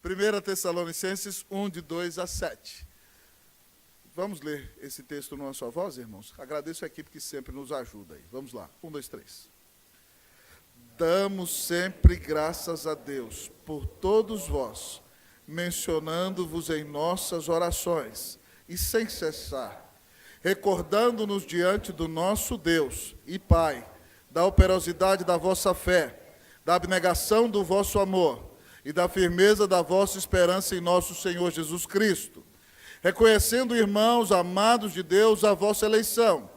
1 Tessalonicenses 1, de 2 a 7. Vamos ler esse texto numa só voz, irmãos? Agradeço a equipe que sempre nos ajuda aí. Vamos lá, 1, 2, 3. Damos sempre graças a Deus por todos vós, mencionando-vos em nossas orações, e sem cessar, recordando-nos diante do nosso Deus e Pai, da operosidade da vossa fé, da abnegação do vosso amor e da firmeza da vossa esperança em nosso Senhor Jesus Cristo, reconhecendo, irmãos amados de Deus, a vossa eleição,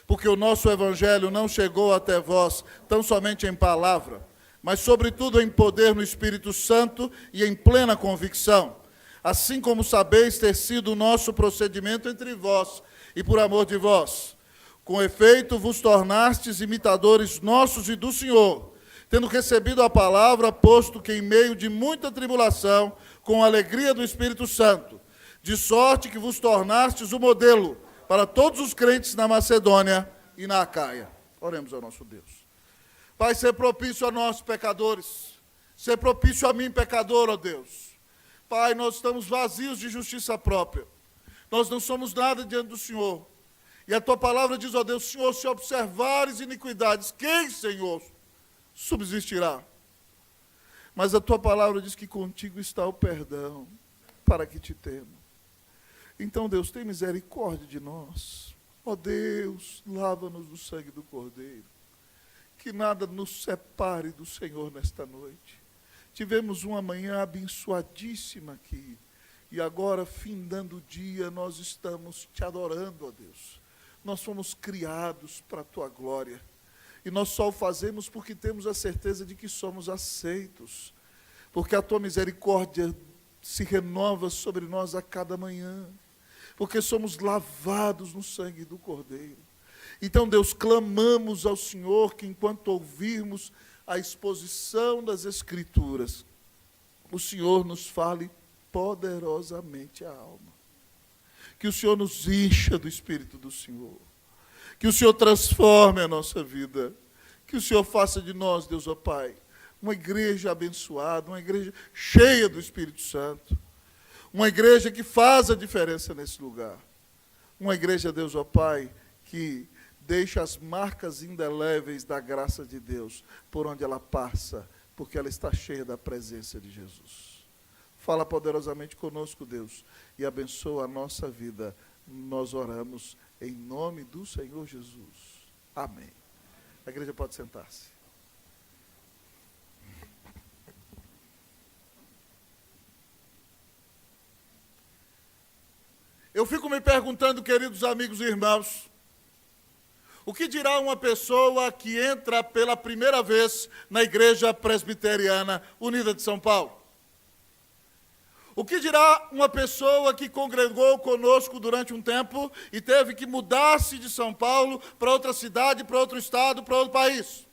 porque o nosso evangelho não chegou até vós tão somente em palavra, mas sobretudo em poder no Espírito Santo e em plena convicção, assim como sabeis ter sido o nosso procedimento entre vós e por amor de vós. Com efeito, vos tornastes imitadores nossos e do Senhor, tendo recebido a palavra, posto que em meio de muita tribulação, com a alegria do Espírito Santo, de sorte que vos tornastes o modelo para todos os crentes na Macedônia e na Acaia. Oremos ao nosso Deus. Pai, ser propício a nós, pecadores, ser propício a mim, pecador, ó Deus. Pai, nós estamos vazios de justiça própria. Nós não somos nada diante do Senhor. E a tua palavra diz, ó Deus, Senhor, se observares iniquidades, quem, Senhor, subsistirá? Mas a tua palavra diz que contigo está o perdão, para que te temo. Então, Deus, tem misericórdia de nós. Ó Deus, lava-nos do sangue do Cordeiro. Que nada nos separe do Senhor nesta noite. Tivemos uma manhã abençoadíssima aqui. E agora, findando o dia, nós estamos te adorando, ó Deus. Nós fomos criados para a tua glória. E nós só o fazemos porque temos a certeza de que somos aceitos. Porque a tua misericórdia se renova sobre nós a cada manhã. Porque somos lavados no sangue do Cordeiro. Então, Deus, clamamos ao Senhor que enquanto ouvirmos a exposição das Escrituras, o Senhor nos fale poderosamente a alma. Que o Senhor nos encha do Espírito do Senhor. Que o Senhor transforme a nossa vida. Que o Senhor faça de nós, Deus, ó Pai, uma igreja abençoada, uma igreja cheia do Espírito Santo. Uma igreja que faz a diferença nesse lugar. Uma igreja, Deus, ó Pai, que deixa as marcas indeléveis da graça de Deus por onde ela passa, porque ela está cheia da presença de Jesus. Fala poderosamente conosco, Deus, e abençoa a nossa vida. Nós oramos em nome do Senhor Jesus. Amém. A igreja pode sentar-se. Eu fico me perguntando, queridos amigos e irmãos, o que dirá uma pessoa que entra pela primeira vez na Igreja Presbiteriana Unida de São Paulo? O que dirá uma pessoa que congregou conosco durante um tempo e teve que mudar-se de São Paulo para outra cidade, para outro estado, para outro país?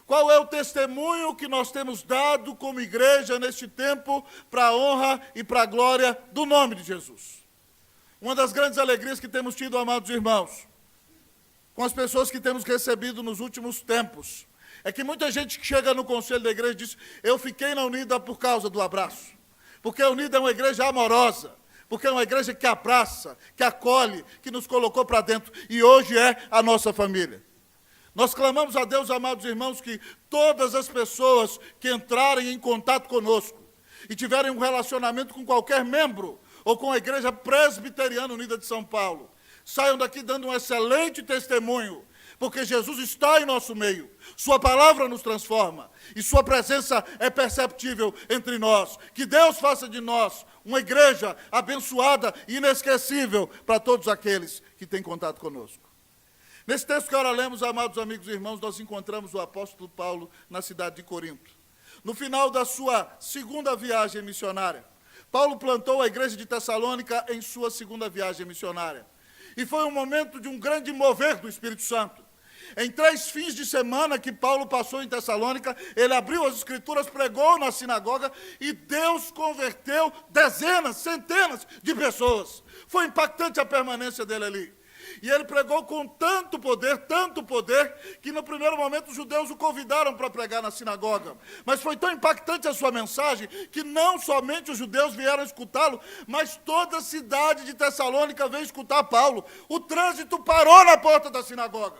Qual é o testemunho que nós temos dado como igreja neste tempo para a honra e para a glória do nome de Jesus? Uma das grandes alegrias que temos tido, amados irmãos, com as pessoas que temos recebido nos últimos tempos, é que muita gente que chega no conselho da igreja diz, eu fiquei na Unida por causa do abraço, porque a Unida é uma igreja amorosa, porque é uma igreja que abraça, que acolhe, que nos colocou para dentro, e hoje é a nossa família. Nós clamamos a Deus, amados irmãos, que todas as pessoas que entrarem em contato conosco e tiverem um relacionamento com qualquer membro, ou com a Igreja Presbiteriana Unida de São Paulo, saiam daqui dando um excelente testemunho, porque Jesus está em nosso meio, sua palavra nos transforma, e sua presença é perceptível entre nós. Que Deus faça de nós uma igreja abençoada e inesquecível para todos aqueles que têm contato conosco. Nesse texto que agora lemos, amados amigos e irmãos, nós encontramos o apóstolo Paulo na cidade de Corinto. No final da sua segunda viagem missionária, Paulo plantou a igreja de Tessalônica em sua segunda viagem missionária. E foi um momento de um grande mover do Espírito Santo. Em 3 fins de semana que Paulo passou em Tessalônica, ele abriu as Escrituras, pregou na sinagoga e Deus converteu dezenas, centenas de pessoas. Foi impactante a permanência dele ali. E ele pregou com tanto poder, que no primeiro momento os judeus o convidaram para pregar na sinagoga. Mas foi tão impactante a sua mensagem, que não somente os judeus vieram escutá-lo, mas toda a cidade de Tessalônica veio escutar Paulo. O trânsito parou na porta da sinagoga.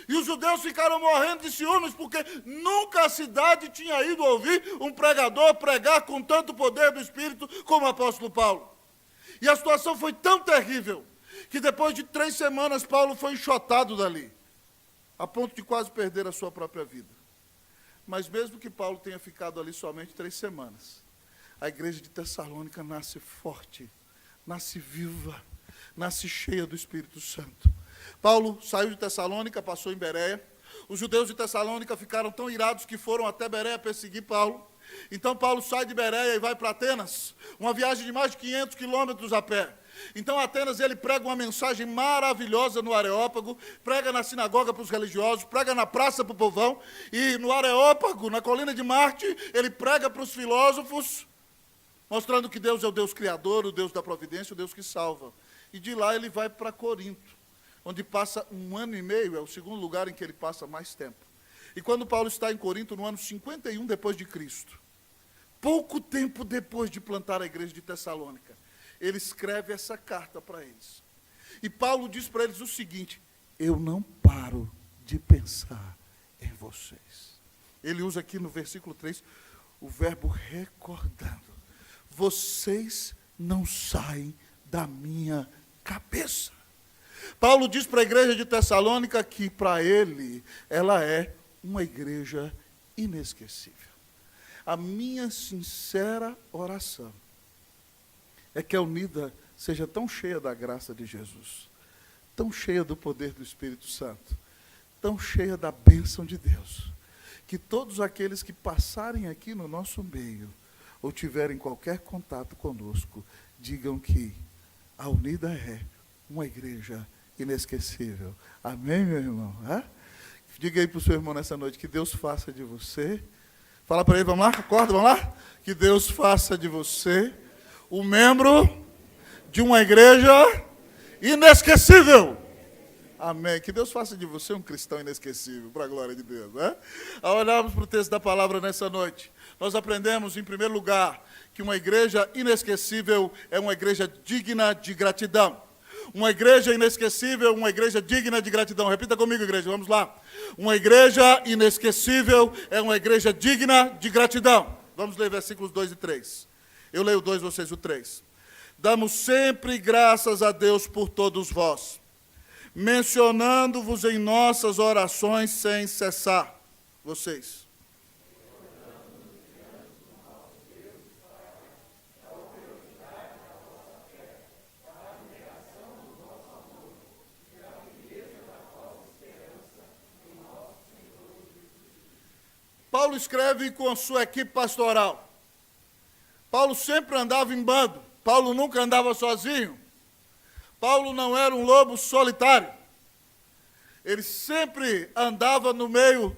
E os judeus ficaram morrendo de ciúmes, porque nunca a cidade tinha ido ouvir um pregador pregar com tanto poder do Espírito como o apóstolo Paulo. E a situação foi tão terrível, que depois de 3 semanas Paulo foi enxotado dali, a ponto de quase perder a sua própria vida. Mas mesmo que Paulo tenha ficado ali somente 3 semanas, a igreja de Tessalônica nasce forte, nasce viva, nasce cheia do Espírito Santo. Paulo saiu de Tessalônica, passou em Bereia. Os judeus de Tessalônica ficaram tão irados que foram até Bereia perseguir Paulo. Então Paulo sai de Bereia e vai para Atenas, uma viagem de mais de 500 quilômetros a pé. Então, em Atenas, ele prega uma mensagem maravilhosa no Areópago, prega na sinagoga para os religiosos, prega na praça para o povão, e no Areópago, na colina de Marte, ele prega para os filósofos, mostrando que Deus é o Deus criador, o Deus da providência, o Deus que salva. E de lá ele vai para Corinto, onde passa 1 ano e meio, é o segundo lugar em que ele passa mais tempo. E quando Paulo está em Corinto, no ano 51 depois de Cristo, pouco tempo depois de plantar a igreja de Tessalônica, ele escreve essa carta para eles. E Paulo diz para eles o seguinte: eu não paro de pensar em vocês. Ele usa aqui no versículo 3 o verbo recordando. Vocês não saem da minha cabeça. Paulo diz para a igreja de Tessalônica que para ele ela é uma igreja inesquecível. A minha sincera oração é que a Unida seja tão cheia da graça de Jesus, tão cheia do poder do Espírito Santo, tão cheia da bênção de Deus, que todos aqueles que passarem aqui no nosso meio, ou tiverem qualquer contato conosco, digam que a Unida é uma igreja inesquecível. Amém, meu irmão? Diga aí para o seu irmão nessa noite, que Deus faça de você. Fala para ele, vamos lá, acorda, vamos lá? Que Deus faça de você o membro de uma igreja inesquecível. Amém. Que Deus faça de você um cristão inesquecível, para a glória de Deus. Ao olharmos para o texto da palavra nessa noite, nós aprendemos, em primeiro lugar, que uma igreja inesquecível é uma igreja digna de gratidão. Uma igreja inesquecível, uma igreja digna de gratidão. Repita comigo, igreja, vamos lá. Uma igreja inesquecível é uma igreja digna de gratidão. Vamos ler versículos 2 e 3. Eu leio o 2, vocês o 3. Damos sempre graças a Deus por todos vós, mencionando-vos em nossas orações sem cessar. Vocês. Paulo escreve com a sua equipe pastoral. Paulo sempre andava em bando. Paulo nunca andava sozinho. Paulo não era um lobo solitário. Ele sempre andava no meio,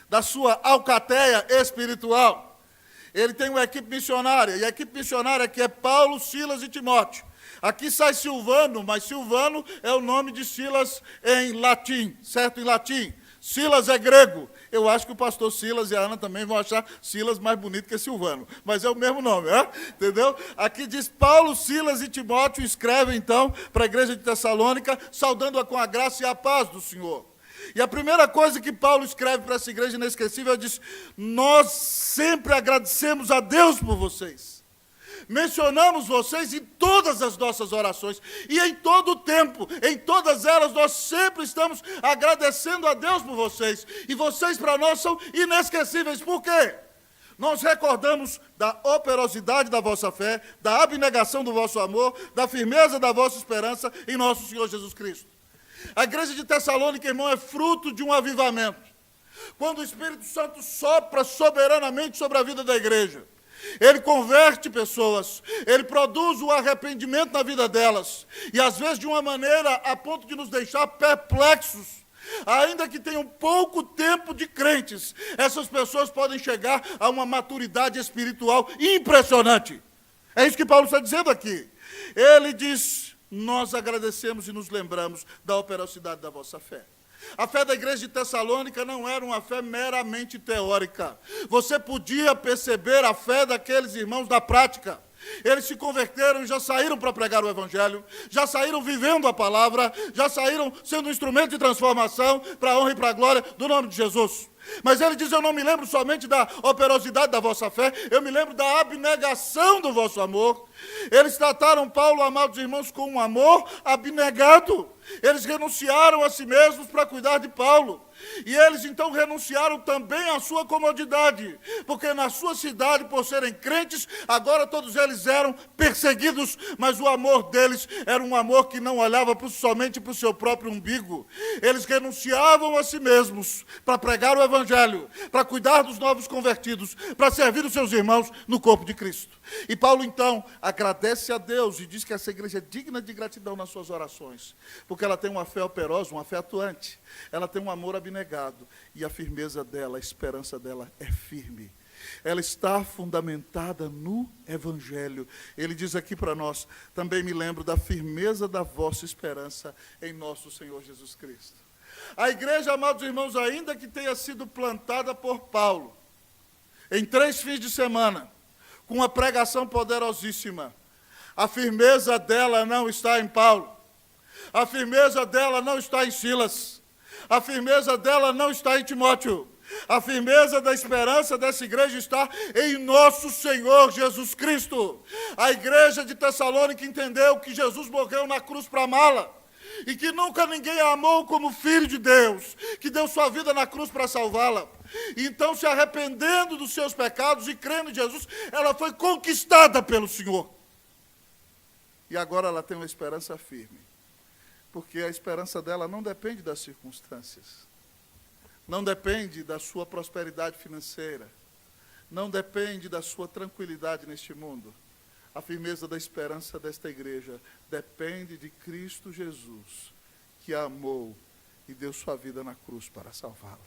da sua alcateia espiritual. Ele tem uma equipe missionária, e a equipe missionária aqui é Paulo, Silas e Timóteo. Aqui sai Silvano, mas Silvano é o nome de Silas em latim, certo? Em latim. Silas é grego. Eu acho que o pastor Silas e a Ana também vão achar Silas mais bonito que Silvano. Mas é o mesmo nome, entendeu? Aqui diz Paulo, Silas e Timóteo escrevem, então, para a igreja de Tessalônica, saudando-a com a graça e a paz do Senhor. E a primeira coisa que Paulo escreve para essa igreja inesquecível, ele diz: nós sempre agradecemos a Deus por vocês. Mencionamos vocês em todas as nossas orações, e em todo o tempo, em todas elas, nós sempre estamos agradecendo a Deus por vocês, e vocês para nós são inesquecíveis. Por quê? Nós recordamos da operosidade da vossa fé, da abnegação do vosso amor, da firmeza da vossa esperança em nosso Senhor Jesus Cristo. A igreja de Tessalônica, irmão, é fruto de um avivamento. Quando o Espírito Santo sopra soberanamente sobre a vida da igreja, ele converte pessoas, ele produz o arrependimento na vida delas, e às vezes de uma maneira a ponto de nos deixar perplexos. Ainda que tenham pouco tempo de crentes, essas pessoas podem chegar a uma maturidade espiritual impressionante. É isso que Paulo está dizendo aqui. Ele diz nós agradecemos e nos lembramos da operosidade da vossa fé. A fé da igreja de Tessalônica não era uma fé meramente teórica. Você podia perceber a fé daqueles irmãos da prática. Eles se converteram e já saíram para pregar o evangelho, já saíram vivendo a palavra, já saíram sendo um instrumento de transformação para a honra e para a glória do nome de Jesus. Mas ele diz, eu não me lembro somente da operosidade da vossa fé, eu me lembro da abnegação do vosso amor. Eles trataram Paulo, amados irmãos, com um amor abnegado. Eles renunciaram a si mesmos para cuidar de Paulo. E eles então renunciaram também à sua comodidade, porque na sua cidade, por serem crentes, agora todos eles eram perseguidos, mas o amor deles era um amor que não olhava somente para o seu próprio umbigo. Eles renunciavam a si mesmos para pregar o evangelho, para cuidar dos novos convertidos, para servir os seus irmãos no corpo de Cristo. E Paulo então agradece a Deus e diz que essa igreja é digna de gratidão nas suas orações, porque ela tem uma fé operosa, uma fé atuante, ela tem um amor abnegado, e a firmeza dela, a esperança dela é firme. Ela está fundamentada no Evangelho. Ele diz aqui para nós, também me lembro da firmeza da vossa esperança em nosso Senhor Jesus Cristo. A igreja, amados irmãos, ainda que tenha sido plantada por Paulo, em 3 fins de semana, com uma pregação poderosíssima, a firmeza dela não está em Paulo, a firmeza dela não está em Silas, a firmeza dela não está em Timóteo, a firmeza da esperança dessa igreja está em nosso Senhor Jesus Cristo. A igreja de Tessalônica entendeu que Jesus morreu na cruz para amá-la, e que nunca ninguém a amou como filho de Deus, que deu sua vida na cruz para salvá-la. Então, se arrependendo dos seus pecados e crendo em Jesus, ela foi conquistada pelo Senhor. E agora ela tem uma esperança firme, porque a esperança dela não depende das circunstâncias, não depende da sua prosperidade financeira, não depende da sua tranquilidade neste mundo. A firmeza da esperança desta igreja depende de Cristo Jesus, que a amou e deu sua vida na cruz para salvá-la.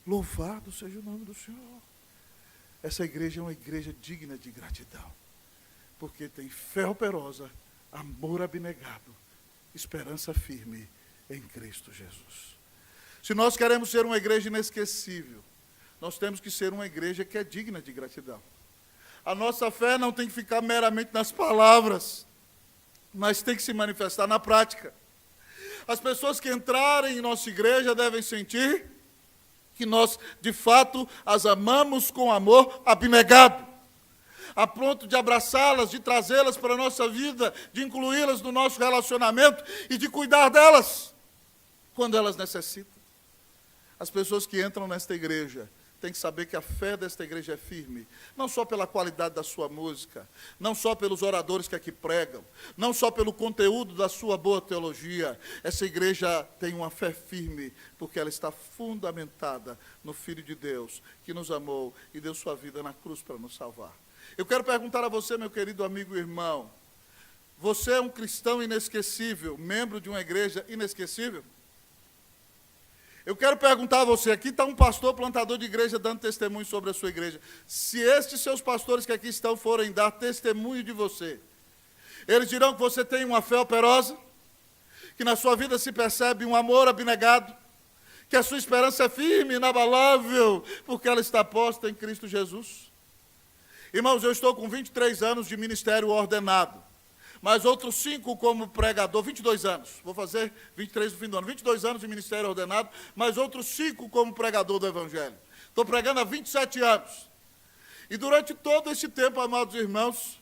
Louvado seja o nome do Senhor. Essa igreja é uma igreja digna de gratidão, porque tem fé operosa, amor abnegado, esperança firme em Cristo Jesus. Se nós queremos ser uma igreja inesquecível, nós temos que ser uma igreja que é digna de gratidão. A nossa fé não tem que ficar meramente nas palavras, mas tem que se manifestar na prática. As pessoas que entrarem em nossa igreja devem sentir que nós, de fato, as amamos com amor abnegado, a ponto de abraçá-las, de trazê-las para a nossa vida, de incluí-las no nosso relacionamento e de cuidar delas quando elas necessitam. As pessoas que entram nesta igreja têm que saber que a fé desta igreja é firme, não só pela qualidade da sua música, não só pelos oradores que aqui pregam, não só pelo conteúdo da sua boa teologia. Essa igreja tem uma fé firme, porque ela está fundamentada no Filho de Deus, que nos amou e deu sua vida na cruz para nos salvar. Eu quero perguntar a você, meu querido amigo e irmão, você é um cristão inesquecível, membro de uma igreja inesquecível? Eu quero perguntar a você, aqui está um pastor plantador de igreja dando testemunho sobre a sua igreja. Se estes seus pastores que aqui estão forem dar testemunho de você, eles dirão que você tem uma fé operosa, que na sua vida se percebe um amor abnegado, que a sua esperança é firme, inabalável, porque ela está posta em Cristo Jesus. Irmãos, eu estou com 23 anos de ministério ordenado, mas outros 5 como pregador, 22 anos, vou fazer 23 no fim do ano, 22 anos de ministério ordenado, mas outros 5 como pregador do Evangelho. Estou pregando há 27 anos. E durante todo esse tempo, amados irmãos,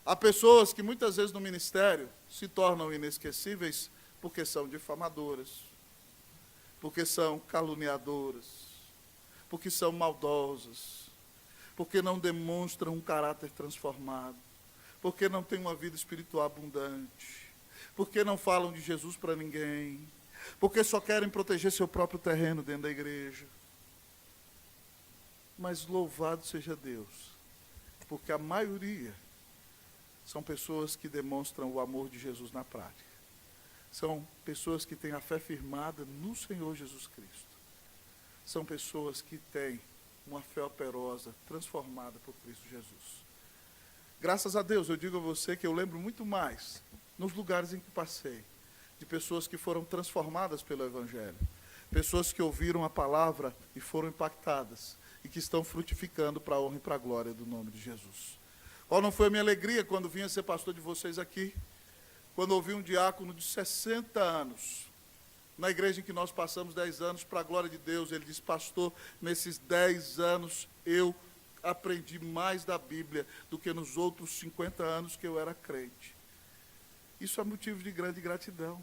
há pessoas que muitas vezes no ministério se tornam inesquecíveis porque são difamadoras, porque são caluniadoras, porque são maldosas, porque não demonstram um caráter transformado, porque não têm uma vida espiritual abundante, porque não falam de Jesus para ninguém, porque só querem proteger seu próprio terreno dentro da igreja. Mas louvado seja Deus, porque a maioria são pessoas que demonstram o amor de Jesus na prática. São pessoas que têm a fé firmada no Senhor Jesus Cristo. São pessoas que têm uma fé operosa, transformada por Cristo Jesus. Graças a Deus, eu digo a você que eu lembro muito mais nos lugares em que passei, de pessoas que foram transformadas pelo Evangelho, pessoas que ouviram a palavra e foram impactadas, e que estão frutificando para a honra e para a glória do nome de Jesus. Qual não foi a minha alegria quando vim a ser pastor de vocês aqui? Quando ouvi um diácono de 60 anos, na igreja em que nós passamos 10 anos, para a glória de Deus, ele disse: pastor, nesses 10 anos eu aprendi mais da Bíblia do que nos outros 50 anos que eu era crente. Isso é motivo de grande gratidão.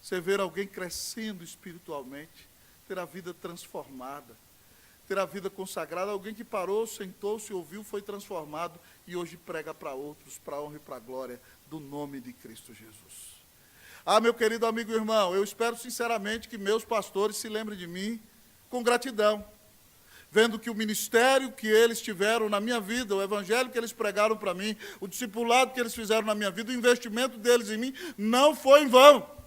Você ver alguém crescendo espiritualmente, ter a vida transformada, ter a vida consagrada, alguém que parou, sentou-se, ouviu, foi transformado e hoje prega para outros, para a honra e para a glória do nome de Cristo Jesus. Ah, meu querido amigo e irmão, eu espero sinceramente que meus pastores se lembrem de mim com gratidão, vendo que o ministério que eles tiveram na minha vida, o evangelho que eles pregaram para mim, o discipulado que eles fizeram na minha vida, o investimento deles em mim, não foi em vão.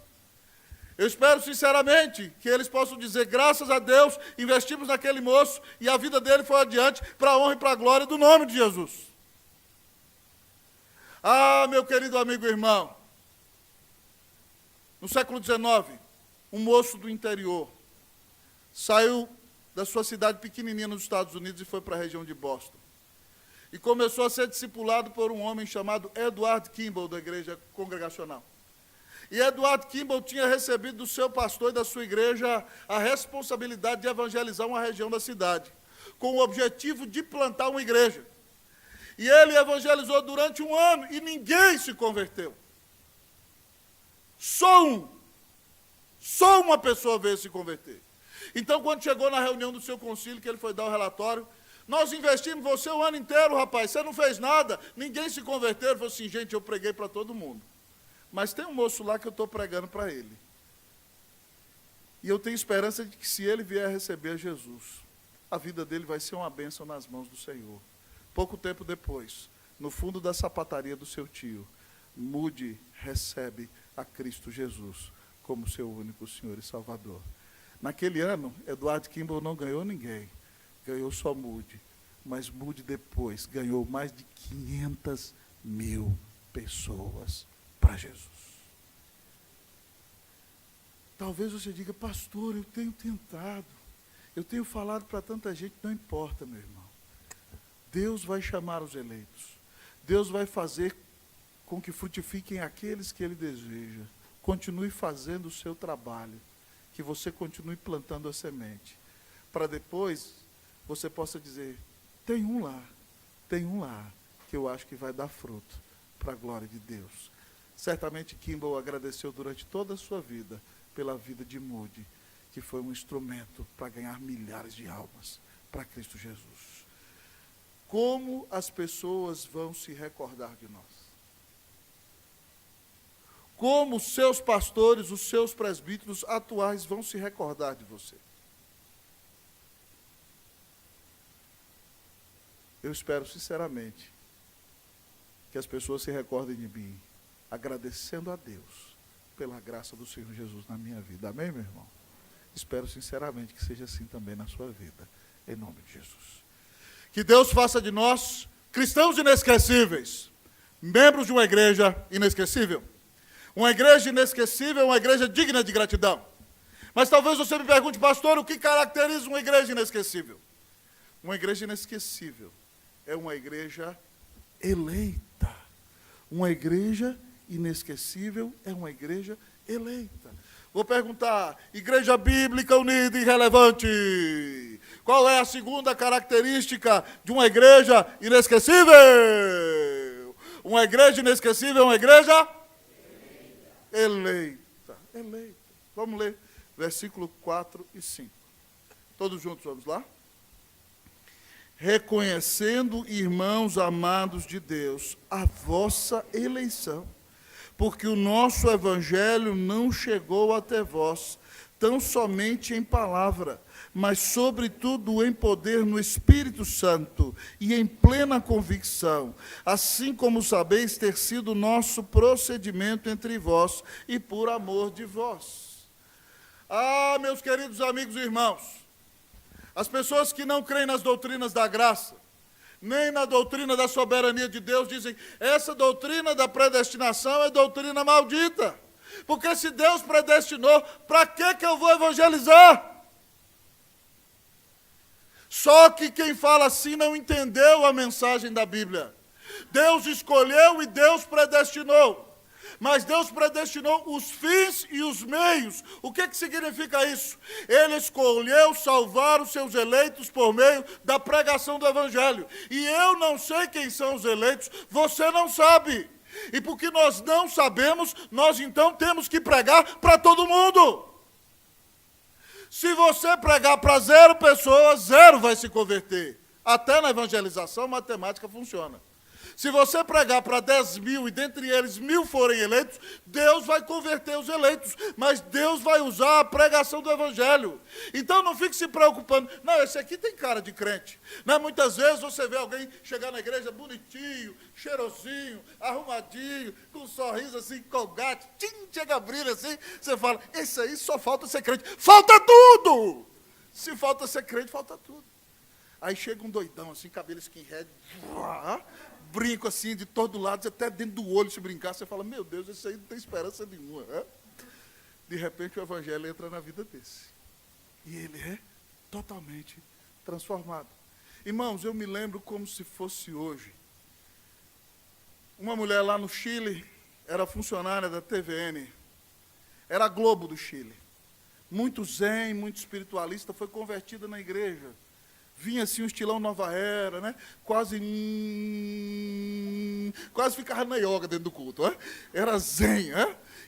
Eu espero sinceramente que eles possam dizer: graças a Deus, investimos naquele moço e a vida dele foi adiante para a honra e para a glória do nome de Jesus. Ah, meu querido amigo e irmão, no século XIX, um moço do interior saiu da sua cidade pequenininha nos Estados Unidos e foi para a região de Boston. E começou a ser discipulado por um homem chamado Edward Kimball, da igreja congregacional. E Edward Kimball tinha recebido do seu pastor e da sua igreja a responsabilidade de evangelizar uma região da cidade, com o objetivo de plantar uma igreja. E ele evangelizou durante um ano e ninguém se converteu. Só uma pessoa veio se converter. Então, quando chegou na reunião do seu concílio, que ele foi dar o relatório: nós investimos você o ano inteiro, rapaz, você não fez nada, ninguém se converteu. Ele falou assim: gente, eu preguei para todo mundo, mas tem um moço lá que eu estou pregando para ele. E eu tenho esperança de que, se ele vier a receber a Jesus, a vida dele vai ser uma bênção nas mãos do Senhor. Pouco tempo depois, no fundo da sapataria do seu tio, Moody recebe a Cristo Jesus como seu único Senhor e Salvador. Naquele ano, Edward Kimball não ganhou ninguém, ganhou só Moody. Mas Moody depois ganhou mais de 500.000 pessoas para Jesus. Talvez você diga: pastor, eu tenho tentado, eu tenho falado para tanta gente. Não importa, meu irmão. Deus vai chamar os eleitos. Deus vai fazer com que frutifiquem aqueles que Ele deseja. Continue fazendo o seu trabalho, que você continue plantando a semente, para depois você possa dizer: tem um lá, que eu acho que vai dar fruto, para a glória de Deus. Certamente Kimball agradeceu durante toda a sua vida pela vida de Moody, que foi um instrumento para ganhar milhares de almas para Cristo Jesus. Como as pessoas vão se recordar de nós? Como os seus pastores, os seus presbíteros atuais vão se recordar de você? Eu espero sinceramente que as pessoas se recordem de mim, agradecendo a Deus pela graça do Senhor Jesus na minha vida. Amém, meu irmão? Espero sinceramente que seja assim também na sua vida, em nome de Jesus. Que Deus faça de nós cristãos inesquecíveis, membros de uma igreja inesquecível. Uma igreja inesquecível é uma igreja digna de gratidão. Mas talvez você me pergunte: pastor, o que caracteriza uma igreja inesquecível? Uma igreja inesquecível é uma igreja eleita. Uma igreja inesquecível é uma igreja eleita. Vou perguntar: igreja bíblica unida e relevante, qual é a segunda característica de uma igreja inesquecível? Uma igreja inesquecível é uma igreja eleita. Eleita. Vamos ler versículo 4 e 5. Todos juntos, vamos lá? Reconhecendo, irmãos amados de Deus, a vossa eleição, porque o nosso evangelho não chegou até vós, tão somente em palavra, mas sobretudo em poder no Espírito Santo e em plena convicção, assim como sabeis ter sido o nosso procedimento entre vós e por amor de vós. Ah, meus queridos amigos e irmãos, as pessoas que não creem nas doutrinas da graça, nem na doutrina da soberania de Deus, dizem, essa doutrina da predestinação é doutrina maldita. Porque se Deus predestinou, para que eu vou evangelizar? Só que quem fala assim não entendeu a mensagem da Bíblia. Deus escolheu e Deus predestinou. Mas Deus predestinou os fins e os meios. O que significa isso? Ele escolheu salvar os seus eleitos por meio da pregação do Evangelho. E eu não sei quem são os eleitos, você não sabe. E porque nós não sabemos, nós então temos que pregar para todo mundo. Se você pregar para 0 pessoas, 0 vai se converter. Até na evangelização, matemática funciona. Se você pregar para 10.000 e dentre eles 1.000 forem eleitos, Deus vai converter os eleitos, mas Deus vai usar a pregação do Evangelho. Então não fique se preocupando, não, esse aqui tem cara de crente. Não, muitas vezes você vê alguém chegar na igreja bonitinho, cheirosinho, arrumadinho, com um sorriso assim, colgate, chega a brilho assim, você fala, esse aí só falta ser crente. Falta tudo! Se falta ser crente, falta tudo. Aí chega um doidão assim, cabelo skinhead, brinco assim de todo lado, até dentro do olho se brincar, você fala, meu Deus, esse aí não tem esperança nenhuma. De repente o Evangelho entra na vida desse. E ele é totalmente transformado. Irmãos, eu me lembro como se fosse hoje. Uma mulher lá no Chile, era funcionária da TVN, era a Globo do Chile. Muito zen, muito espiritualista, foi convertida na igreja. Vinha assim um estilão Nova Era, né? Quase ficava na yoga dentro do culto. Era zen.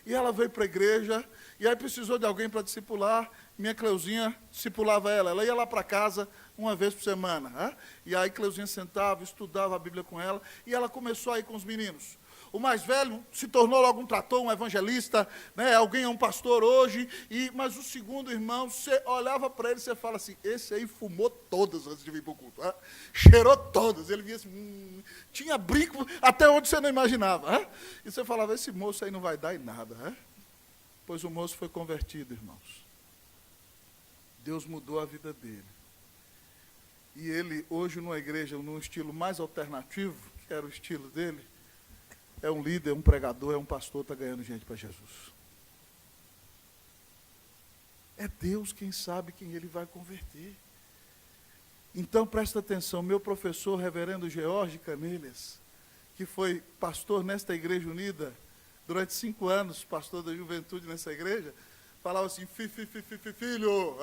E ela veio para a igreja, e aí precisou de alguém para discipular. Minha Cleuzinha discipulava ela. Ela ia lá para casa uma vez por semana. E aí Cleuzinha sentava, estudava a Bíblia com ela, e ela começou a ir com os meninos. O mais velho se tornou logo um trator, um evangelista, né? Alguém é um pastor hoje, mas o segundo irmão, você olhava para ele e você fala assim, esse aí fumou todas antes de vir para o culto, cheirou todas, ele via assim, tinha brinco até onde você não imaginava. E você falava, esse moço aí não vai dar em nada. Pois o moço foi convertido, irmãos. Deus mudou a vida dele. E ele, hoje, numa igreja, num estilo mais alternativo, que era o estilo dele, é um líder, é um pregador, é um pastor, está ganhando gente para Jesus. É Deus quem sabe quem ele vai converter. Então, presta atenção, meu professor, reverendo George Canelhas, que foi pastor nesta Igreja Unida, durante 5 anos, pastor da juventude nessa igreja, falava assim, filho,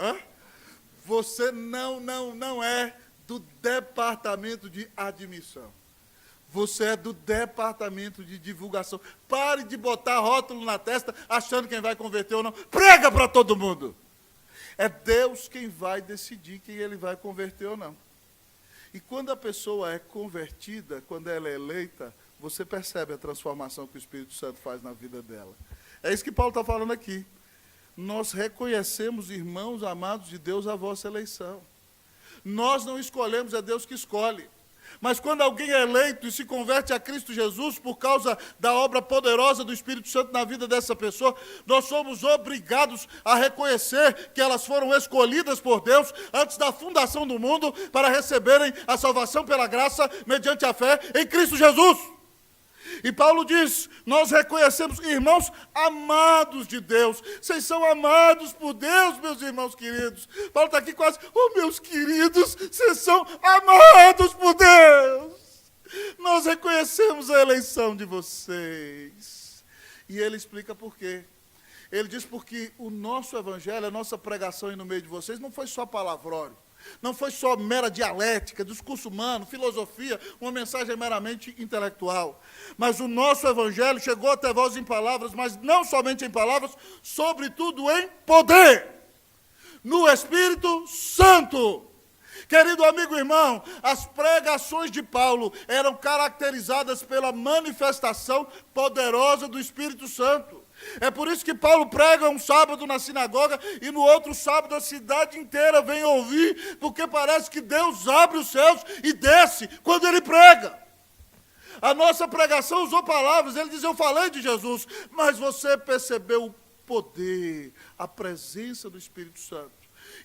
você não é do departamento de admissão. Você é do departamento de divulgação. Pare de botar rótulo na testa, achando quem vai converter ou não. Prega para todo mundo. É Deus quem vai decidir quem ele vai converter ou não. E quando a pessoa é convertida, quando ela é eleita, você percebe a transformação que o Espírito Santo faz na vida dela. É isso que Paulo está falando aqui. Nós reconhecemos, irmãos amados de Deus, a vossa eleição. Nós não escolhemos, é Deus que escolhe. Mas quando alguém é eleito e se converte a Cristo Jesus por causa da obra poderosa do Espírito Santo na vida dessa pessoa, nós somos obrigados a reconhecer que elas foram escolhidas por Deus antes da fundação do mundo para receberem a salvação pela graça mediante a fé em Cristo Jesus. E Paulo diz, nós reconhecemos, irmãos amados de Deus, vocês são amados por Deus, meus irmãos queridos. Paulo está aqui quase, meus queridos, vocês são amados por Deus. Nós reconhecemos a eleição de vocês. E ele explica por quê. Ele diz porque o nosso evangelho, a nossa pregação aí no meio de vocês, não foi só palavrório. Não foi só mera dialética, discurso humano, filosofia, uma mensagem meramente intelectual. Mas o nosso evangelho chegou até vós em palavras, mas não somente em palavras, sobretudo em poder, no Espírito Santo. Querido amigo e irmão, as pregações de Paulo eram caracterizadas pela manifestação poderosa do Espírito Santo. É por isso que Paulo prega um sábado na sinagoga e no outro sábado a cidade inteira vem ouvir, porque parece que Deus abre os céus e desce quando ele prega. A nossa pregação usou palavras, ele diz, eu falei de Jesus, mas você percebeu o poder, a presença do Espírito Santo.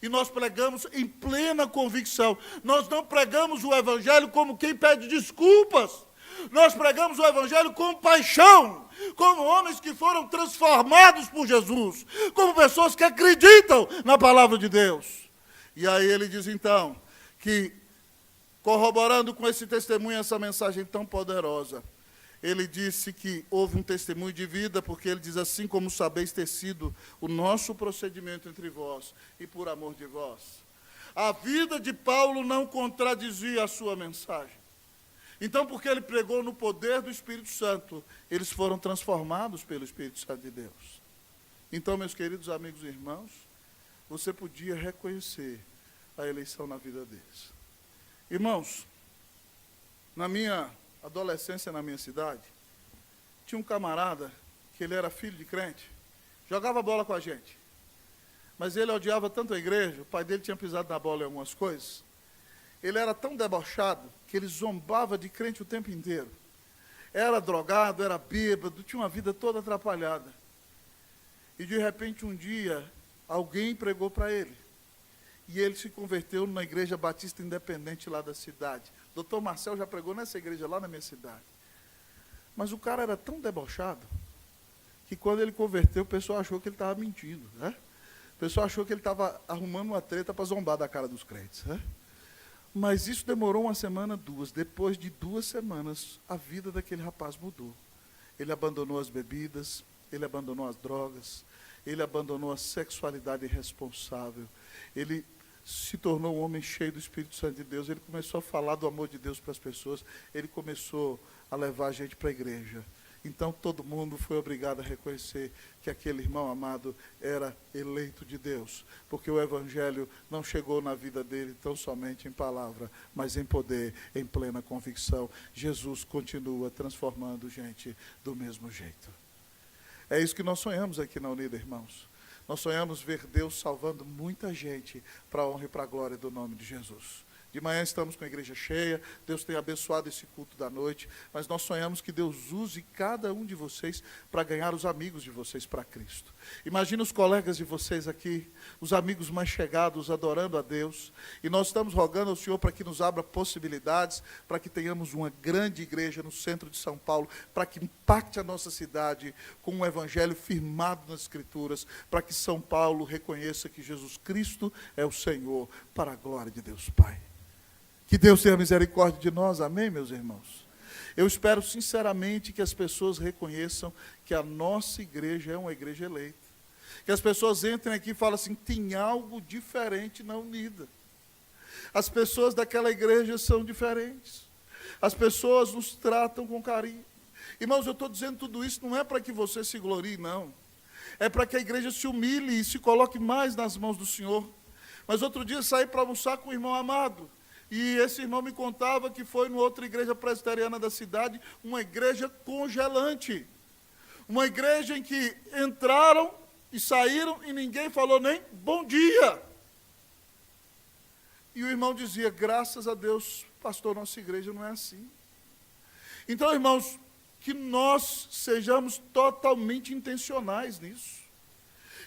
E nós pregamos em plena convicção. Nós não pregamos o evangelho como quem pede desculpas. Nós pregamos o evangelho com paixão, como homens que foram transformados por Jesus, como pessoas que acreditam na palavra de Deus. E aí ele diz então, que corroborando com esse testemunho, essa mensagem tão poderosa, ele disse que houve um testemunho de vida, porque ele diz assim: como sabeis ter sido o nosso procedimento entre vós, e por amor de vós. A vida de Paulo não contradizia a sua mensagem. Então, porque ele pregou no poder do Espírito Santo, eles foram transformados pelo Espírito Santo de Deus. Então, meus queridos amigos e irmãos, você podia reconhecer a eleição na vida deles. Irmãos, na minha adolescência, na minha cidade, tinha um camarada que ele era filho de crente, jogava bola com a gente, mas ele odiava tanto a igreja, o pai dele tinha pisado na bola em algumas coisas, ele era tão debochado que ele zombava de crente o tempo inteiro. Era drogado, era bêbado, tinha uma vida toda atrapalhada. E de repente um dia, alguém pregou para ele. E ele se converteu na igreja batista independente lá da cidade. Dr. Marcel já pregou nessa igreja lá na minha cidade. Mas o cara era tão debochado, que quando ele converteu, o pessoal achou que ele estava mentindo, né? O pessoal achou que ele estava arrumando uma treta para zombar da cara dos crentes, né? Mas isso demorou uma semana, duas. Depois de 2 semanas, a vida daquele rapaz mudou. Ele abandonou as bebidas, ele abandonou as drogas, ele abandonou a sexualidade irresponsável. Ele se tornou um homem cheio do Espírito Santo de Deus. Ele começou a falar do amor de Deus para as pessoas. Ele começou a levar a gente para a igreja. Então, todo mundo foi obrigado a reconhecer que aquele irmão amado era eleito de Deus, porque o evangelho não chegou na vida dele tão somente em palavra, mas em poder, em plena convicção. Jesus continua transformando gente do mesmo jeito. É isso que nós sonhamos aqui na Unida, irmãos. Nós sonhamos ver Deus salvando muita gente para a honra e para a glória do nome de Jesus. De manhã estamos com a igreja cheia, Deus tem abençoado esse culto da noite, mas nós sonhamos que Deus use cada um de vocês para ganhar os amigos de vocês para Cristo. Imagina os colegas de vocês aqui, os amigos mais chegados, adorando a Deus, e nós estamos rogando ao Senhor para que nos abra possibilidades, para que tenhamos uma grande igreja no centro de São Paulo, para que impacte a nossa cidade com um evangelho firmado nas Escrituras, para que São Paulo reconheça que Jesus Cristo é o Senhor, para a glória de Deus Pai. Que Deus tenha misericórdia de nós, amém, meus irmãos? Eu espero sinceramente que as pessoas reconheçam que a nossa igreja é uma igreja eleita. Que as pessoas entrem aqui e falem assim: tem algo diferente na Unida. As pessoas daquela igreja são diferentes. As pessoas nos tratam com carinho. Irmãos, eu estou dizendo tudo isso não é para que você se glorie, não. É para que a igreja se humilhe e se coloque mais nas mãos do Senhor. Mas outro dia saí para almoçar com o irmão amado. E esse irmão me contava que foi numa outra igreja presbiteriana da cidade, uma igreja congelante. Uma igreja em que entraram e saíram e ninguém falou nem bom dia. E o irmão dizia: graças a Deus, pastor, nossa igreja não é assim. Então, irmãos, que nós sejamos totalmente intencionais nisso.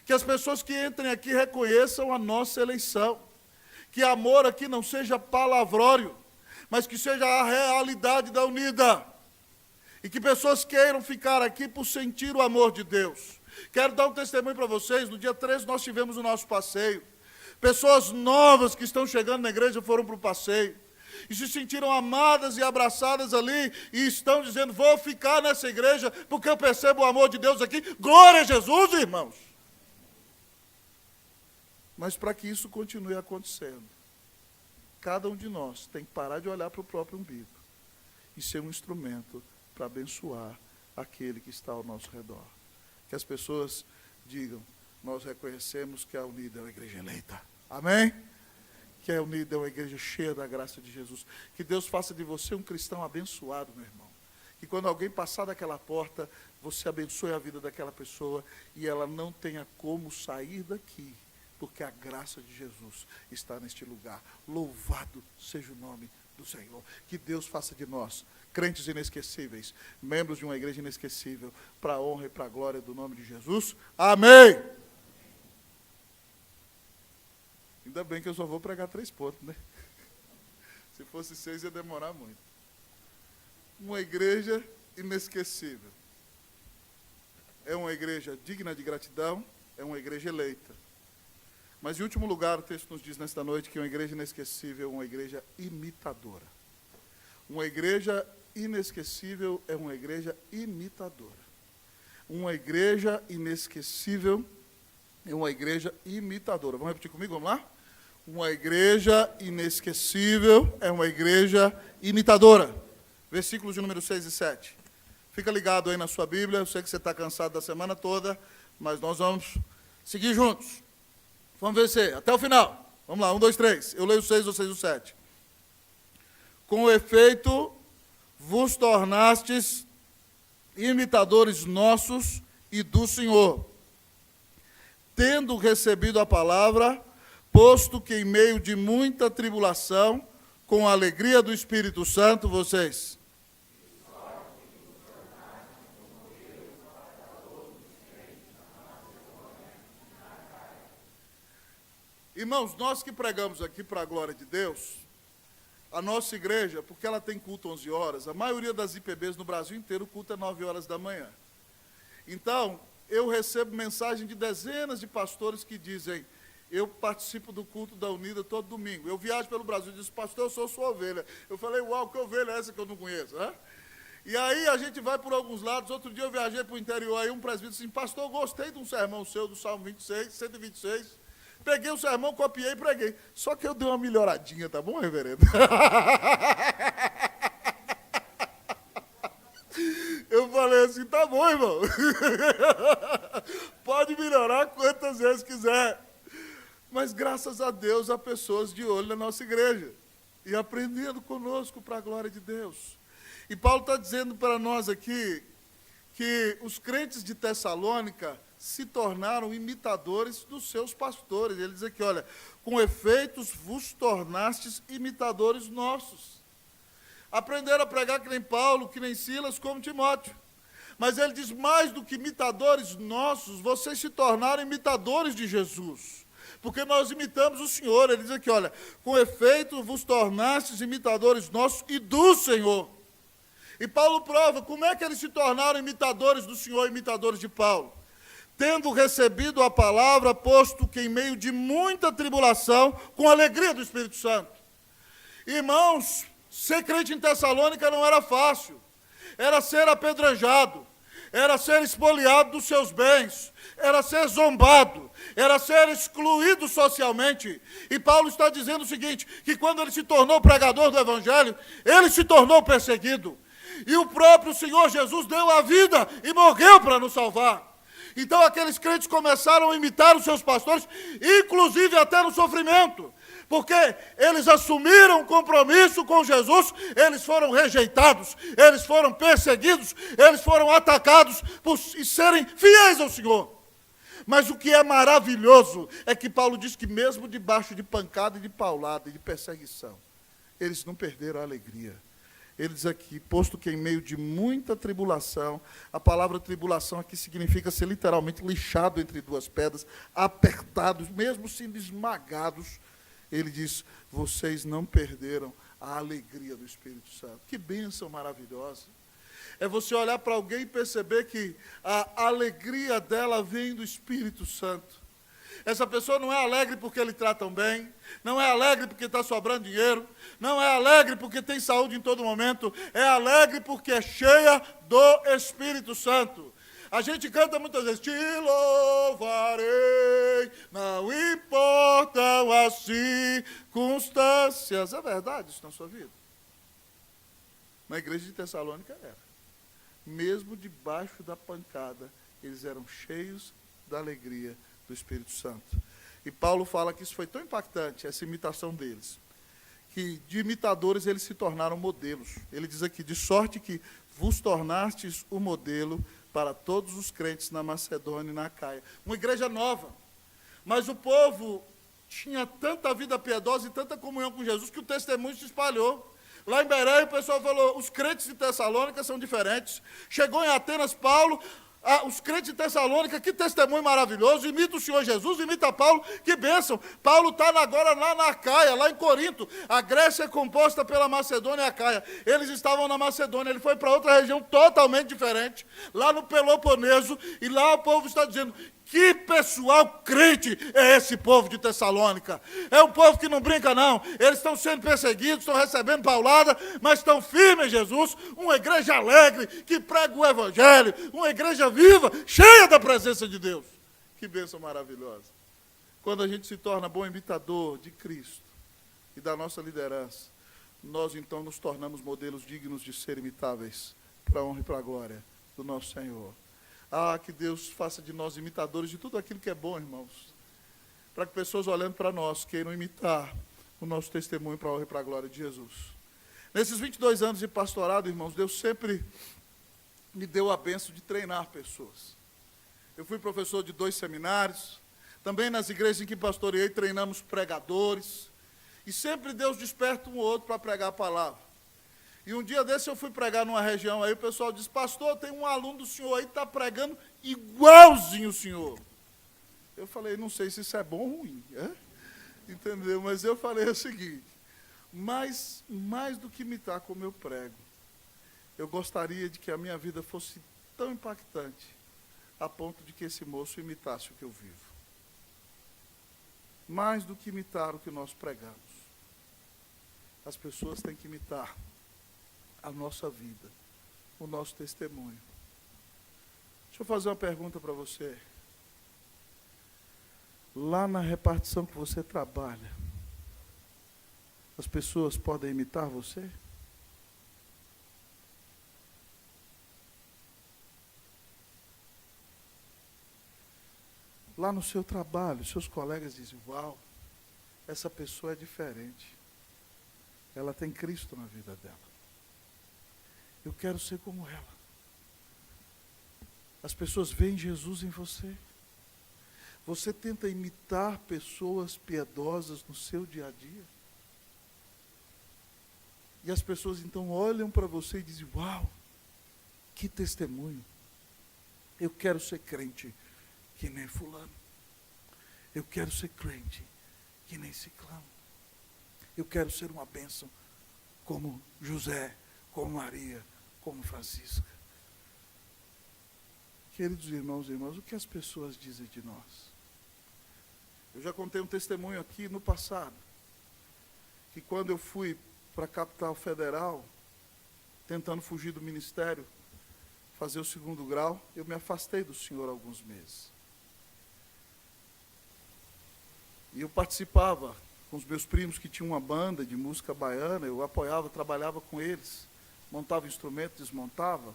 Que as pessoas que entrem aqui reconheçam a nossa eleição. Que amor aqui não seja palavrório, mas que seja a realidade da Unida. E que pessoas queiram ficar aqui por sentir o amor de Deus. Quero dar um testemunho para vocês. No dia 13 nós tivemos o nosso passeio. Pessoas novas que estão chegando na igreja foram para o passeio. E se sentiram amadas e abraçadas ali. E estão dizendo: vou ficar nessa igreja porque eu percebo o amor de Deus aqui. Glória a Jesus, irmãos. Mas para que isso continue acontecendo, cada um de nós tem que parar de olhar para o próprio umbigo e ser um instrumento para abençoar aquele que está ao nosso redor. Que as pessoas digam: nós reconhecemos que a Unida é uma igreja eleita. Amém? Que a Unida é uma igreja cheia da graça de Jesus. Que Deus faça de você um cristão abençoado, meu irmão. Que quando alguém passar daquela porta, você abençoe a vida daquela pessoa e ela não tenha como sair daqui, porque a graça de Jesus está neste lugar. Louvado seja o nome do Senhor. Que Deus faça de nós crentes inesquecíveis, membros de uma igreja inesquecível, para a honra e para a glória do nome de Jesus. Amém! Ainda bem que eu só vou pregar 3 pontos, né? Se fosse 6 ia demorar muito. Uma igreja inesquecível. É uma igreja digna de gratidão, é uma igreja eleita. Mas, em último lugar, o texto nos diz nesta noite que uma igreja inesquecível é uma igreja imitadora. Uma igreja inesquecível é uma igreja imitadora. Uma igreja inesquecível é uma igreja imitadora. Vamos repetir comigo? Vamos lá? Uma igreja inesquecível é uma igreja imitadora. Versículos de número 6 e 7. Fica ligado aí na sua Bíblia. Eu sei que você está cansado da semana toda, mas nós vamos seguir juntos. Vamos vencer até o final. Vamos lá, 1, 2, 3. Eu leio o 6, vocês o 7. Com efeito, vos tornastes imitadores nossos e do Senhor, tendo recebido a palavra, posto que em meio de muita tribulação, com a alegria do Espírito Santo, vocês... Irmãos, nós que pregamos aqui para a glória de Deus, a nossa igreja, porque ela tem culto 11 horas, a maioria das IPBs no Brasil inteiro, o culto é 9 horas da manhã. Então, eu recebo mensagem de dezenas de pastores que dizem, eu participo do culto da Unida todo domingo. Eu viajo pelo Brasil e diz, pastor, eu sou sua ovelha. Eu falei, uau, que ovelha é essa que eu não conheço? Né? E aí a gente vai por alguns lados. Outro dia eu viajei para o interior, aí um presbítero disse assim, pastor, eu gostei de um sermão seu, do Salmo 26, 126. Peguei o sermão, copiei e preguei. Só que eu dei uma melhoradinha, tá bom, reverendo? Eu falei assim, tá bom, irmão. Pode melhorar quantas vezes quiser. Mas graças a Deus há pessoas de olho na nossa igreja. E aprendendo conosco para a glória de Deus. E Paulo está dizendo para nós aqui que os crentes de Tessalônica se tornaram imitadores dos seus pastores. Ele diz aqui, olha, com efeitos vos tornastes imitadores nossos. Aprenderam a pregar que nem Paulo, que nem Silas, como Timóteo. Mas ele diz, mais do que imitadores nossos, vocês se tornaram imitadores de Jesus. Porque nós imitamos o Senhor. Ele diz aqui, olha, com efeito vos tornastes imitadores nossos e do Senhor. E Paulo prova como é que eles se tornaram imitadores do Senhor, imitadores de Paulo. Tendo recebido a palavra, posto que em meio de muita tribulação, com a alegria do Espírito Santo. Irmãos, ser crente em Tessalônica não era fácil. Era ser apedrejado, era ser espoliado dos seus bens, era ser zombado, era ser excluído socialmente. E Paulo está dizendo o seguinte, que quando ele se tornou pregador do Evangelho, ele se tornou perseguido. E o próprio Senhor Jesus deu a vida e morreu para nos salvar. Então aqueles crentes começaram a imitar os seus pastores, inclusive até no sofrimento, porque eles assumiram um compromisso com Jesus, eles foram rejeitados, eles foram perseguidos, eles foram atacados por serem fiéis ao Senhor. Mas o que é maravilhoso é que Paulo diz que mesmo debaixo de pancada e de paulada e de perseguição, eles não perderam a alegria. Ele diz aqui, posto que em meio de muita tribulação, a palavra tribulação aqui significa ser literalmente lixado entre duas pedras, apertados, mesmo sendo esmagados, ele diz, vocês não perderam a alegria do Espírito Santo. Que bênção maravilhosa. É você olhar para alguém e perceber que a alegria dela vem do Espírito Santo. Essa pessoa não é alegre porque lhe tratam bem, não é alegre porque está sobrando dinheiro, não é alegre porque tem saúde em todo momento, é alegre porque é cheia do Espírito Santo. A gente canta muitas vezes, te louvarei, não importam as circunstâncias. É verdade isso na sua vida? Na igreja de Tessalônica era. Mesmo debaixo da pancada, eles eram cheios da alegria do Espírito Santo. E Paulo fala que isso foi tão impactante, essa imitação deles, que de imitadores eles se tornaram modelos. Ele diz aqui, de sorte que vos tornastes o modelo para todos os crentes na Macedônia e na Acaia. Uma igreja nova, mas o povo tinha tanta vida piedosa e tanta comunhão com Jesus que o testemunho se espalhou. Lá em Bereia o pessoal falou, os crentes de Tessalônica são diferentes. Chegou em Atenas, Paulo, Os crentes de Tessalônica, que testemunho maravilhoso, imita o Senhor Jesus, imita Paulo, que bênção. Paulo está agora lá na Acaia, lá em Corinto. A Grécia é composta pela Macedônia e Acaia. Eles estavam na Macedônia, ele foi para outra região totalmente diferente, lá no Peloponeso, e lá o povo está dizendo: que pessoal crente é esse povo de Tessalônica? É um povo que não brinca, não. Eles estão sendo perseguidos, estão recebendo paulada, mas estão firmes em Jesus. Uma igreja alegre, que prega o evangelho. Uma igreja viva, cheia da presença de Deus. Que bênção maravilhosa. Quando a gente se torna bom imitador de Cristo e da nossa liderança, nós então nos tornamos modelos dignos de ser imitáveis, para a honra e para a glória do nosso Senhor. Que Deus faça de nós imitadores de tudo aquilo que é bom, irmãos. Para que pessoas olhando para nós queiram imitar o nosso testemunho para a honra e para a glória de Jesus. Nesses 22 anos de pastorado, irmãos, Deus sempre me deu a bênção de treinar pessoas. Eu fui professor de 2 seminários. Também nas igrejas em que pastoreei, treinamos pregadores. E sempre Deus desperta um ou outro para pregar a palavra. E um dia desse eu fui pregar numa região aí, o pessoal disse: pastor, tem um aluno do senhor aí que está pregando igualzinho o senhor. Eu falei: não sei se isso é bom ou ruim, entendeu? Mas eu falei o seguinte: mais do que imitar como eu prego, eu gostaria de que a minha vida fosse tão impactante, a ponto de que esse moço imitasse o que eu vivo. Mais do que imitar o que nós pregamos, as pessoas têm que imitar a nossa vida, o nosso testemunho. Deixa eu fazer uma pergunta para você. Lá na repartição que você trabalha, as pessoas podem imitar você? Lá no seu trabalho, seus colegas dizem: uau, essa pessoa é diferente. Ela tem Cristo na vida dela. Eu quero ser como ela. As pessoas veem Jesus em você. Você tenta imitar pessoas piedosas no seu dia a dia. E as pessoas então olham para você e dizem: uau, que testemunho. Eu quero ser crente que nem fulano. Eu quero ser crente que nem ciclano. Eu quero ser uma bênção como José, como Maria, como Francisca. Queridos irmãos e irmãs, o que as pessoas dizem de nós? Eu já contei um testemunho aqui no passado, que quando eu fui para a capital federal, tentando fugir do ministério, fazer o 2º grau, eu me afastei do Senhor há alguns meses. E eu participava com os meus primos que tinham uma banda de música baiana, eu apoiava, trabalhava com eles, montava instrumento, desmontava.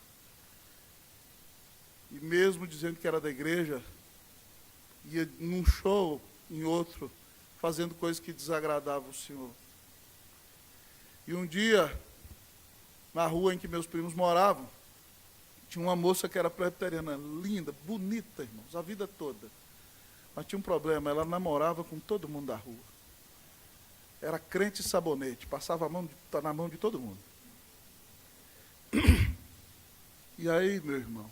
E mesmo dizendo que era da igreja, ia num show, em outro, fazendo coisas que desagradavam o Senhor. E um dia, na rua em que meus primos moravam, tinha uma moça que era presbiteriana, linda, bonita, irmãos, a vida toda. Mas tinha um problema, ela namorava com todo mundo da rua. Era crente sabonete, passava a mão na mão de todo mundo. E aí, meu irmão,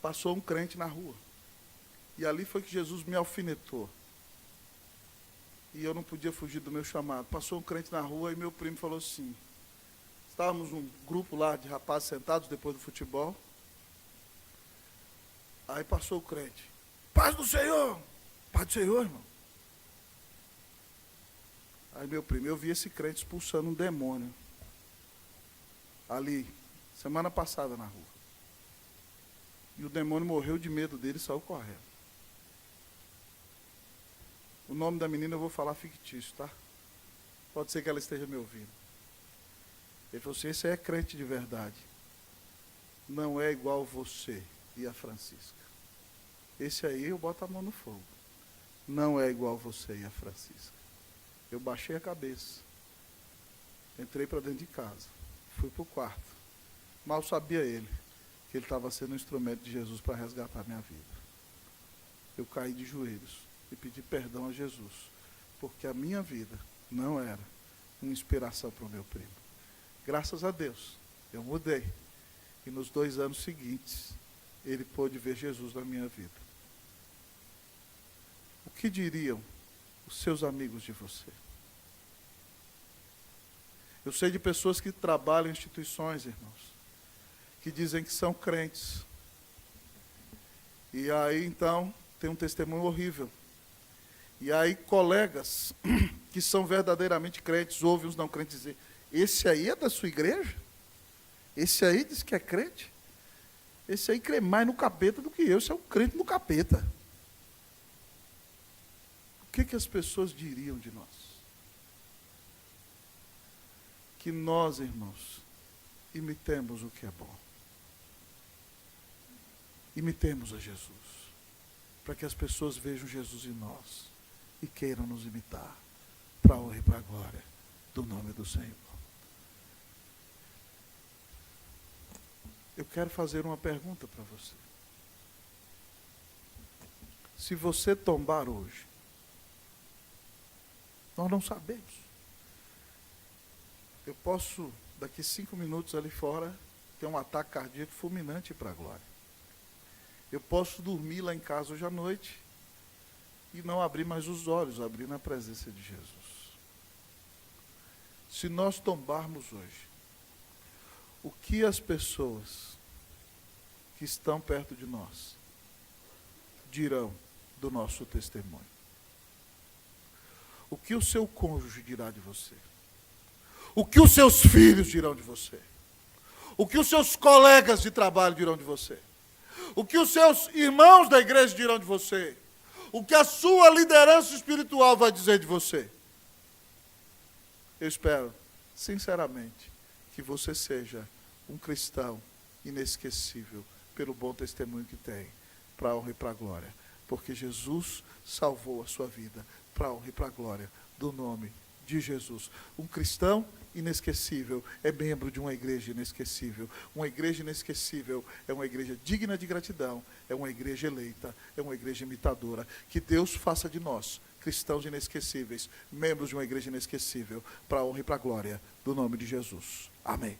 passou um crente na rua. E ali foi que Jesus me alfinetou. E eu não podia fugir do meu chamado. Passou um crente na rua e meu primo falou assim, estávamos num grupo lá de rapazes sentados depois do futebol. Aí passou o crente: paz do Senhor! Paz do Senhor, irmão. Aí meu primo, eu vi esse crente expulsando um demônio. Ali, semana passada na rua. E o demônio morreu de medo dele e saiu correndo. O nome da menina eu vou falar fictício, tá? Pode ser que ela esteja me ouvindo. Ele falou assim: esse aí é crente de verdade. Não é igual você e a Francisca. Esse aí eu boto a mão no fogo. Não é igual você e a Francisca. Eu baixei a cabeça. Entrei para dentro de casa. Fui para o quarto. Mal sabia ele que ele estava sendo um instrumento de Jesus para resgatar minha vida. Eu caí de joelhos e pedi perdão a Jesus, porque a minha vida não era uma inspiração para o meu primo. Graças a Deus, eu mudei. E nos 2 anos seguintes, ele pôde ver Jesus na minha vida. O que diriam os seus amigos de você? Eu sei de pessoas que trabalham em instituições, irmãos, que dizem que são crentes. E aí, então, tem um testemunho horrível. E aí, colegas que são verdadeiramente crentes, ouvem os não crentes dizer, esse aí é da sua igreja? Esse aí diz que é crente? Esse aí crê mais no capeta do que eu, esse é um crente no capeta. O que as pessoas diriam de nós? Que nós, irmãos, imitemos o que é bom. Imitemos a Jesus, para que as pessoas vejam Jesus em nós e queiram nos imitar, para a honra e para a glória do nome do Senhor. Eu quero fazer uma pergunta para você. Se você tombar hoje, nós não sabemos. Eu posso, daqui 5 minutos ali fora, ter um ataque cardíaco fulminante para a glória. Eu posso dormir lá em casa hoje à noite e não abrir mais os olhos, abrir na presença de Jesus. Se nós tombarmos hoje, o que as pessoas que estão perto de nós dirão do nosso testemunho? O que o seu cônjuge dirá de você? O que os seus filhos dirão de você? O que os seus colegas de trabalho dirão de você? O que os seus irmãos da igreja dirão de você? O que a sua liderança espiritual vai dizer de você? Eu espero, sinceramente, que você seja um cristão inesquecível pelo bom testemunho que tem, para a honra e para a glória. Porque Jesus salvou a sua vida, para a honra e para a glória do nome de Jesus. Um cristão inesquecível é membro de uma igreja inesquecível. Uma igreja inesquecível é uma igreja digna de gratidão, é uma igreja eleita, é uma igreja imitadora. Que Deus faça de nós, cristãos inesquecíveis, membros de uma igreja inesquecível, para a honra e para a glória do nome de Jesus. Amém.